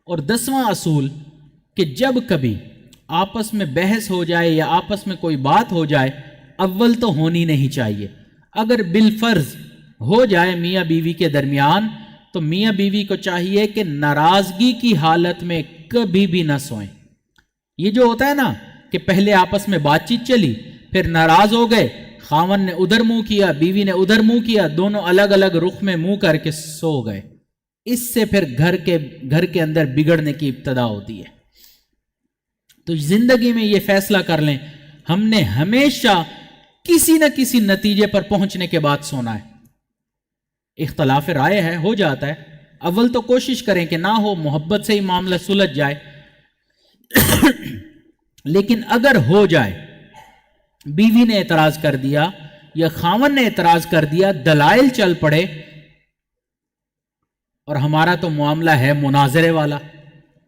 اور 10واں اصول کہ جب کبھی آپس میں بحث ہو جائے یا آپس میں کوئی بات ہو جائے، اول تو ہونی نہیں چاہیے۔ اگر بالفرض ہو جائے میاں بیوی کے درمیان، تو میاں بیوی کو چاہیے کہ ناراضگی کی حالت میں کبھی بھی نہ سوئیں۔ یہ جو ہوتا ہے نا کہ پہلے آپس میں بات چیت چلی، پھر ناراض ہو گئے، خاوند نے ادھر منہ کیا، بیوی نے ادھر منہ کیا، دونوں الگ الگ رخ میں منہ کر کے سو گئے، اس سے پھر گھر کے اندر بگڑنے کی ابتدا ہوتی ہے۔ تو زندگی میں یہ فیصلہ کر لیں، ہم نے ہمیشہ کسی نہ کسی نتیجے پر پہنچنے کے بعد سونا ہے۔ اختلاف رائے ہے، ہو جاتا ہے، اول تو کوشش کریں کہ نہ ہو، محبت سے ہی معاملہ سلجھ جائے۔ لیکن اگر ہو جائے، بیوی نے اعتراض کر دیا یا خاوند نے اعتراض کر دیا، دلائل چل پڑے، اور ہمارا تو معاملہ ہے مناظرے والا،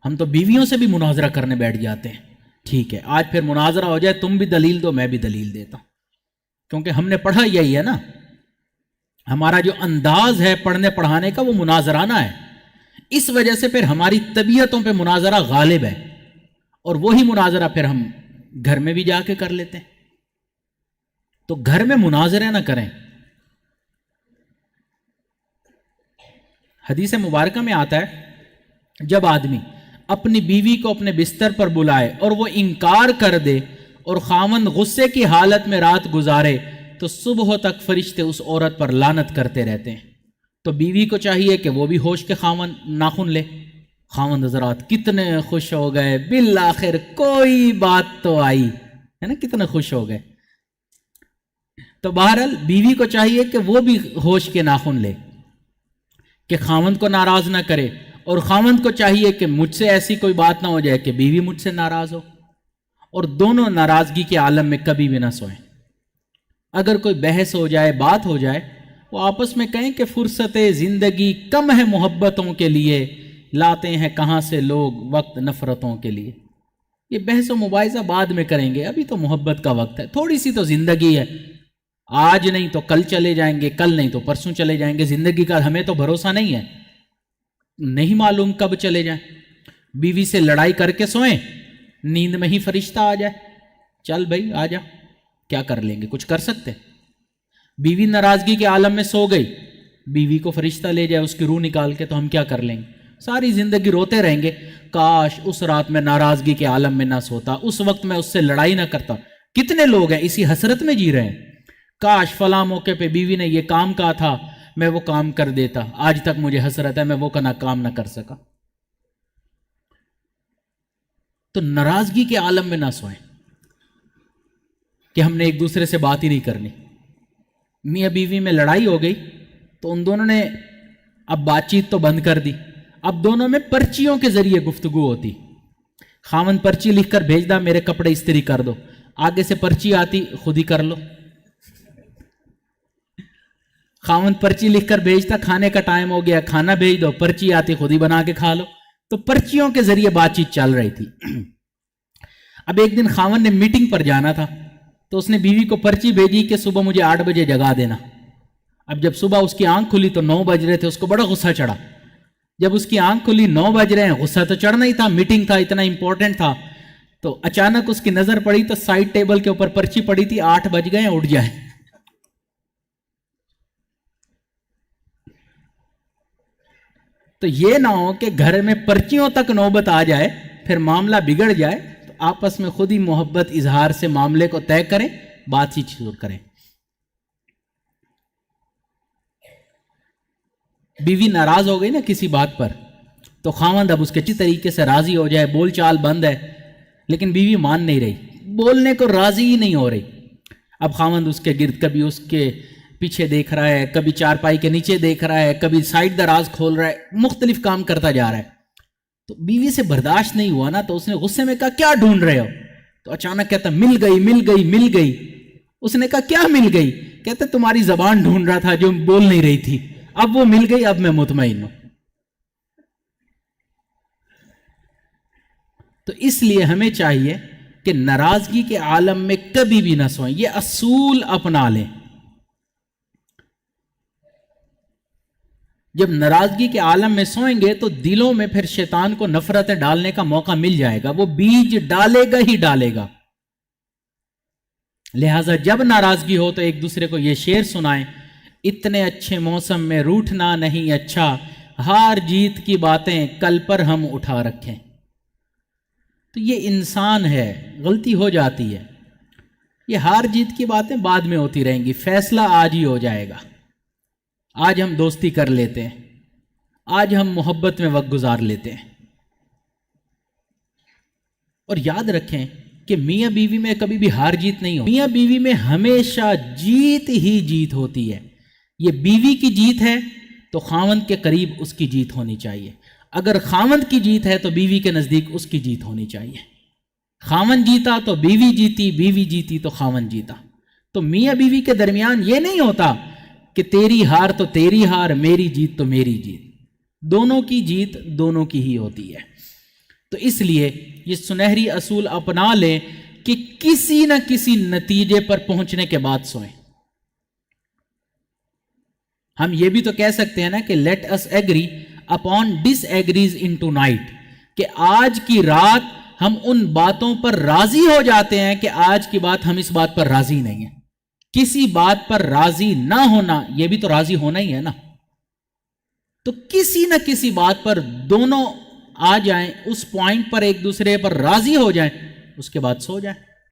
ہم تو بیویوں سے بھی مناظرہ کرنے بیٹھ جاتے ہیں، ٹھیک ہے آج پھر مناظرہ ہو جائے، تم بھی دلیل دو میں بھی دلیل دیتا ہوں، کیونکہ ہم نے پڑھا یہی ہے نا، ہمارا جو انداز ہے پڑھنے پڑھانے کا وہ مناظرانہ ہے، اس وجہ سے پھر ہماری طبیعتوں پہ مناظرہ غالب ہے، اور وہی مناظرہ پھر ہم گھر میں بھی جا کے کر لیتے ہیں۔ تو گھر میں مناظرے نہ کریں۔ حدیث مبارکہ میں آتا ہے جب آدمی اپنی بیوی کو اپنے بستر پر بلائے اور وہ انکار کر دے اور خاوند غصے کی حالت میں رات گزارے تو صبح تک فرشتے اس عورت پر لعنت کرتے رہتے ہیں۔ تو بیوی کو چاہیے کہ وہ بھی ہوش کے ناخن لے۔ خاوند حضرات کتنے خوش ہو گئے، بالآخر کوئی بات تو آئی ہے نا، کتنے خوش ہو گئے۔ تو بہرحال بیوی کو چاہیے کہ وہ بھی ہوش کے ناخن لے کہ خاوند کو ناراض نہ کرے، اور خاوند کو چاہیے کہ مجھ سے ایسی کوئی بات نہ ہو جائے کہ بیوی مجھ سے ناراض ہو، اور دونوں ناراضگی کے عالم میں کبھی بھی نہ سوئیں۔ اگر کوئی بحث ہو جائے، بات ہو جائے، وہ آپس میں کہیں کہ فرصت زندگی کم ہے محبتوں کے لیے، لاتے ہیں کہاں سے لوگ وقت نفرتوں کے لیے۔ یہ بحث و مباحثہ بعد میں کریں گے، ابھی تو محبت کا وقت ہے، تھوڑی سی تو زندگی ہے، آج نہیں تو کل چلے جائیں گے، کل نہیں تو پرسوں چلے جائیں گے، زندگی کا ہمیں تو بھروسہ نہیں ہے، نہیں معلوم کب چلے جائیں۔ بیوی سے لڑائی کر کے سوئیں، نیند میں ہی فرشتہ آ جائے، چل بھائی آ جا، کیا کر لیں گے، کچھ کر سکتے؟ بیوی ناراضگی کے عالم میں سو گئی، بیوی کو فرشتہ لے جائے اس کی روح نکال کے، تو ہم کیا کر لیں گے؟ ساری زندگی روتے رہیں گے، کاش اس رات میں ناراضگی کے عالم میں نہ سوتا، اس وقت میں اس سے لڑائی نہ کرتا۔ کتنے لوگ ہیں اسی حسرت میں جی رہے ہیں، کاش فلاں موقع پہ بیوی نے یہ کام کہا تھا، میں وہ کام کر دیتا، آج تک مجھے حسرت ہے میں وہ کام نہ کر سکا۔ تو ناراضگی کے عالم میں نہ سوئیں کہ ہم نے ایک دوسرے سے بات ہی نہیں کرنی۔ میاں بیوی میں لڑائی ہو گئی تو ان دونوں نے اب بات چیت تو بند کر دی، اب دونوں میں پرچیوں کے ذریعے گفتگو ہوتی۔ خاوند پرچی لکھ کر بھیجدا میرے کپڑے استری کر دو، آگے سے پرچی آتی خود ہی کر لو۔ خاوند پرچی لکھ کر بھیجتا کھانے کا ٹائم ہو گیا، کھانا بھیج دو، پرچی آتی خود ہی بنا کے کھا لو۔ تو پرچیوں کے ذریعے بات چیت چل رہی تھی۔ اب ایک دن خاوند نے میٹنگ پر جانا تھا تو اس نے بیوی کو پرچی بھیجی کہ صبح مجھے 8 بجے جگا دینا۔ اب جب صبح اس کی آنکھ کھلی تو 9 بج رہے تھے، اس کو بڑا غصہ چڑھا۔ جب اس کی آنکھ کھلی 9 بج رہے ہیں، غصہ تو چڑھنا ہی تھا، میٹنگ تھا، اتنا امپورٹنٹ تھا۔ تو اچانک اس کی نظر پڑی تو سائڈ ٹیبل کے اوپر پرچی پڑی تھی، 8 بج گئے اٹھ جائے۔ تو یہ نہ ہو کہ گھر میں پرچیوں تک نوبت آ جائے، پھر معاملہ بگڑ جائے، تو آپس میں خود ہی محبت اظہار سے معاملے کو طے کریں، بات ہی شروع کریں۔ بیوی ناراض ہو گئی نا کسی بات پر، تو خاوند اب اس کے اچھی طریقے سے راضی ہو جائے، بول چال بند ہے، لیکن بیوی مان نہیں رہی، بولنے کو راضی ہی نہیں ہو رہی۔ اب خاوند اس کے گرد کبھی اس کے پیچھے دیکھ رہا ہے، کبھی چارپائی کے نیچے دیکھ رہا ہے، کبھی سائڈ دراز کھول رہا ہے، مختلف کام کرتا جا رہا ہے۔ تو بیوی سے برداشت نہیں ہوا نا، تو اس نے غصے میں کہا کیا ڈھونڈ رہے ہو؟ تو اچانک کہتا مل گئی مل گئی مل گئی۔ اس نے کہا کیا مل گئی؟ کہتے تمہاری زبان ڈھونڈ رہا تھا جو بول نہیں رہی تھی، اب وہ مل گئی، اب میں مطمئن ہوں۔ تو اس لیے ہمیں چاہیے کہ ناراضگی کے عالم میں کبھی بھی نہ سوئیں، یہ اصول اپنا لیں۔ جب ناراضگی کے عالم میں سوئیں گے تو دلوں میں پھر شیطان کو نفرتیں ڈالنے کا موقع مل جائے گا، وہ بیج ڈالے گا ہی ڈالے گا۔ لہٰذا جب ناراضگی ہو تو ایک دوسرے کو یہ شعر سنائیں، اتنے اچھے موسم میں روٹھنا نہیں اچھا، ہار جیت کی باتیں کل پر ہم اٹھا رکھیں۔ تو یہ انسان ہے، غلطی ہو جاتی ہے، یہ ہار جیت کی باتیں بعد میں ہوتی رہیں گی، فیصلہ آج ہی ہو جائے گا۔ آج ہم دوستی کر لیتے ہیں، آج ہم محبت میں وقت گزار لیتے ہیں۔ اور یاد رکھیں کہ میاں بیوی میں کبھی بھی ہار جیت نہیں ہوتی، میاں بیوی میں ہمیشہ جیت ہی جیت ہوتی ہے۔ یہ بیوی کی جیت ہے تو خاوند کے قریب اس کی جیت ہونی چاہیے، اگر خاوند کی جیت ہے تو بیوی کے نزدیک اس کی جیت ہونی چاہیے۔ خاوند جیتا تو بیوی جیتی، بیوی جیتی تو خاوند جیتا۔ تو میاں بیوی کے درمیان یہ نہیں ہوتا کہ تیری ہار تو تیری ہار، میری جیت تو میری جیت، دونوں کی جیت دونوں کی ہی ہوتی ہے۔ تو اس لیے یہ سنہری اصول اپنا لیں کہ کسی نہ کسی نتیجے پر پہنچنے کے بعد سوئیں۔ ہم یہ بھی تو کہہ سکتے ہیں نا کہ لیٹ اس ایگری اپون ڈس ایگریز ان ٹو نائٹ، کہ آج کی رات ہم ان باتوں پر راضی ہو جاتے ہیں کہ آج کی بات ہم اس بات پر راضی نہیں ہیں۔ کسی بات پر راضی نہ ہونا یہ بھی تو راضی ہونا ہی ہے نا۔ تو کسی نہ کسی بات پر دونوں آ جائیں، اس پوائنٹ پر ایک دوسرے پر راضی ہو جائیں، اس کے بعد سو جائیں۔